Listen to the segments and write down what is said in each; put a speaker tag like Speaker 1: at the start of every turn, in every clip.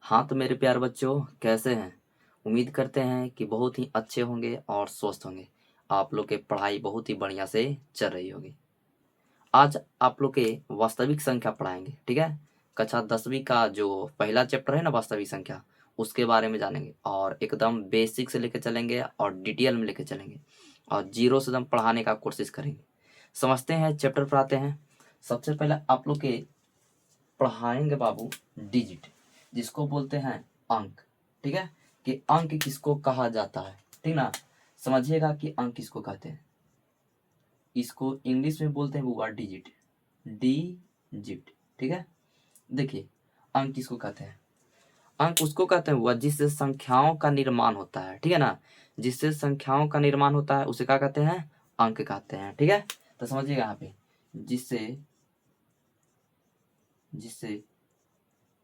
Speaker 1: हाँ तो मेरे प्यारे बच्चों, कैसे हैं? उम्मीद करते हैं कि बहुत ही अच्छे होंगे और स्वस्थ होंगे। आप लोग की पढ़ाई बहुत ही बढ़िया से चल रही होगी। आज आप लोग के वास्तविक संख्या पढ़ाएंगे, ठीक है। कक्षा 10वीं का जो पहला चैप्टर है ना, वास्तविक संख्या, उसके बारे में जानेंगे और एकदम बेसिक से लेकर चलेंगे और डिटेल में लेकर चलेंगे और जीरो से एकदम पढ़ाने का कोशिश करेंगे। समझते हैं, चैप्टर पर आते हैं। सबसे पहले आप लोग के पढ़ाएंगे बाबू डिजिट, जिसको बोलते हैं अंक, ठीक है। कि अंक किसको कहा जाता है, ठीक ना। समझिएगा कि अंक किसको कहते हैं। इसको इंग्लिश में बोलते हैं बुआ डिजिट, डिजिट, ठीक है। देखिए, अंक किसको कहते हैं? अंक उसको कहते हैं बुआ जिससे संख्याओं का निर्माण होता है, ठीक है ना। जिससे संख्याओं का निर्माण होता है उसे क्या कहते हैं? अंक कहते हैं, ठीक है। तो समझिएगा यहाँ पे, जिससे जिससे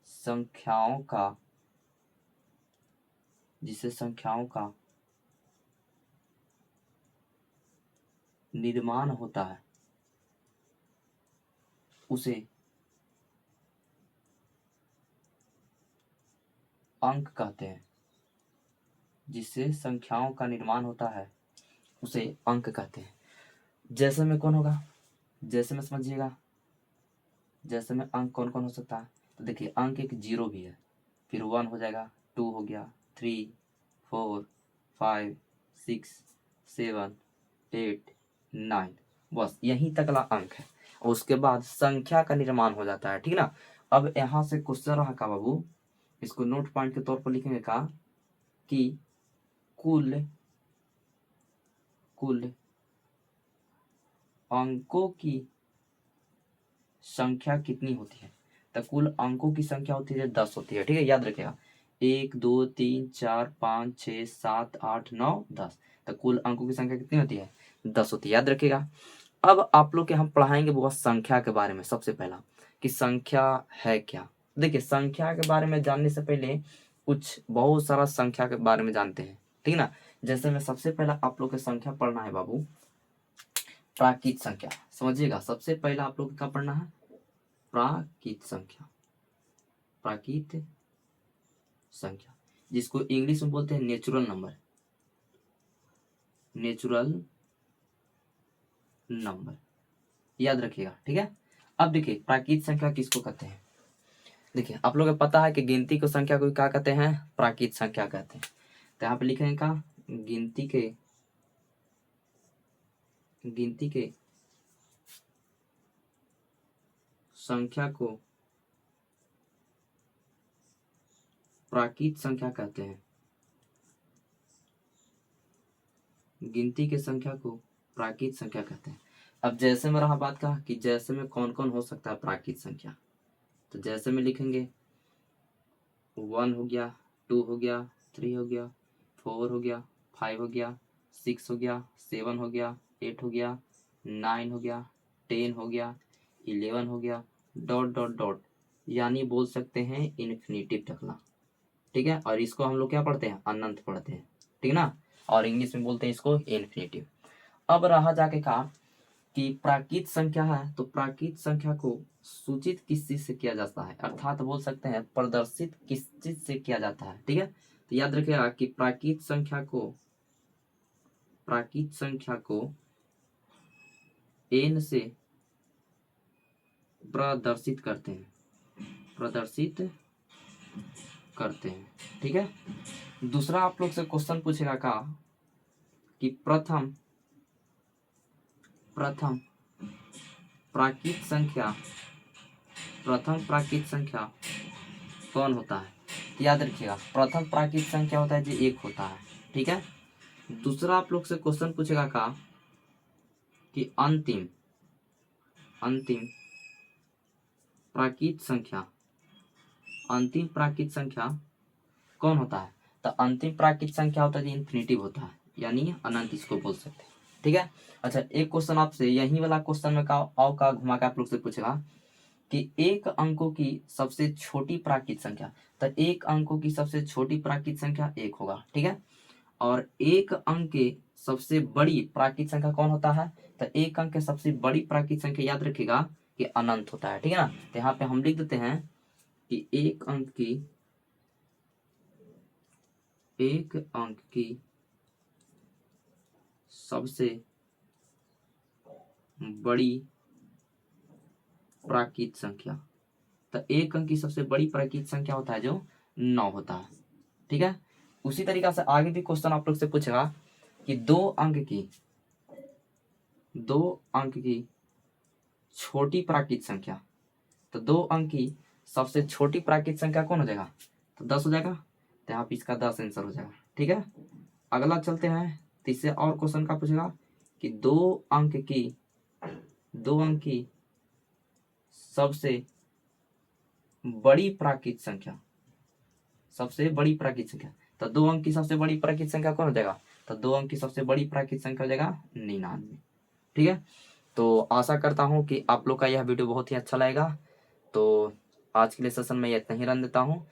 Speaker 1: संख्याओं का जिससे संख्याओं का निर्माण होता है उसे अंक कहते हैं। जिससे संख्याओं का निर्माण होता है उसे अंक कहते हैं। जैसे में कौन होगा? जैसे में समझिएगा, जैसे में अंक कौन कौन हो सकता है? तो देखिए, अंक एक जीरो भी है, फिर 1 हो जाएगा, 2 हो गया, 3, 4, 5, 6, 7, 8, 9, बस यहीं तकला अंक है। और उसके बाद संख्या का निर्माण हो जाता है, ठीक ना। अब यहाँ से क्वेश्चन रहा का बाबू, इसको नोट पॉइंट के तौर पर लिखेंगे का कि कुल कुल अंकों की संख्या कितनी होती है? तो कुल अंकों की संख्या होती है 10 होती है, ठीक है। याद रखिएगा, 1 2 3 4 5 6 7 8 9 10। तो कुल अंकों की संख्या कितनी होती है? 10 होती है, याद रखिएगा। अब आप लोग के हम पढ़ाएंगे वो संख्या के बारे में। सबसे पहला कि संख्या है क्या। देखिए, संख्या के बारे में जानने से पहले कुछ बहुत सारा संख्या के बारे में जानते हैं, ठीक ना। जैसे में सबसे पहला आप लोग के संख्या पढ़ना है बाबू, प्राकृत संख्या। समझिएगा, सबसे पहला आप लोग क्या पढ़ना है? प्राकृत संख्या, प्राकृत संख्या, जिसको इंग्लिश में बोलते हैं नेचुरल नंबर, नेचुरल नंबर, याद रखिएगा, ठीक है। अब देखिए, प्राकृत संख्या किसको कहते हैं? देखिए, आप लोगों को पता है कि गिनती को संख्या को क्या कहते हैं? प्राकृत संख्या कहते हैं। तो यहाँ पे लिखेंगे का गिनती के संख्या को प्राकृत संख्या कहते हैं। गिनती के संख्या को प्राकृत संख्या कहते हैं। अब जैसे में रहा बात का कि जैसे में कौन कौन हो सकता है प्राकृत संख्या। तो जैसे में लिखेंगे 1 हो गया, 2 हो गया, 3 हो गया, 4 हो गया, 5 हो गया, 6 हो गया, 7 हो गया, 8 हो गया, 9 हो गया, 10 हो गया, 11 हो गया, डॉट डॉट डॉट, यानी बोल सकते हैं इन्फिनिटिव तकला, ठीक है। और इसको हम लोग क्या पढ़ते हैं? अनंत पढ़ते हैं, ठीक ना। और इंग्लिश में बोलते हैं इसको इन्फिनिटिव। अब रहा जाके कहा कि प्राकृत संख्या है, तो प्राकृत संख्या को सूचित किस चीज से किया जाता है, अर्थात बोल सकते हैं प्रदर्शित किस चीज से किया जाता है, ठीक है। तो याद रखिएगा कि प्राकृत संख्या को n से प्रदर्शित करते हैं, प्रदर्शित करते हैं, ठीक है। दूसरा आप लोग से क्वेश्चन पूछेगा का कि प्रथम प्राकृत संख्या प्रथम प्राकृत संख्या कौन होता है? याद रखिएगा, प्रथम प्राकृत संख्या होता है जो 1 होता है, ठीक है। दूसरा आप लोग से क्वेश्चन पूछेगा का कि अंतिम प्राकृत संख्या कौन होता है? तो अंतिम प्राकृत संख्या होता है जो इन्फिनिटिव होता है, यानी अनंत इसको बोल सकते हैं, ठीक है। अच्छा, एक क्वेश्चन आपसे यही वाला क्वेश्चन में का घुमा के आप लोग से पूछेगा कि एक अंकों की सबसे छोटी प्राकृत संख्या। तो एक अंकों की सबसे छोटी प्राकृत संख्या 1 होगा, ठीक है। और एक अंक के सबसे बड़ी प्राकृत संख्या कौन होता है? तो एक अंक के सबसे बड़ी प्राकृत संख्या याद रखिएगा कि अनंत होता है, ठीक है ना। तो यहाँ पे हम लिख देते हैं कि एक अंक की एक अंक की सबसे बड़ी प्राकृत संख्या। तो एक अंक की सबसे बड़ी प्राकृत संख्या होता है जो 9 होता है। ठीक है। उसी तरीका से आगे भी क्वेश्चन आप लोग से पूछेगा कि दो अंक की छोटी प्राकृत संख्या। तो 2 अंक की सबसे छोटी प्राकृत संख्या कौन हो जाएगा? तो 10 हो जाएगा। तो यहाँ पे इसका 10 आंसर हो जाएगा। ठीक है। अगला चलते हैं, तीसरे और क्वेश्चन का पूछेगा कि दो अंक की सबसे बड़ी प्राकृत संख्या। सबसे बड़ी प्राकृत संख्या। तो 2 अंक की सबसे बड़ी प्राकृत संख्या कौन हो जाएगा? तो 2 अंक की सबसे बड़ी प्राकृत संख्या हो जाएगा 99। ठीक है। तो आशा करता हूँ कि आप लोग का यह वीडियो बहुत ही अच्छा लगेगा। तो आज के लिए सेशन में इतना ही रन देता हूँ।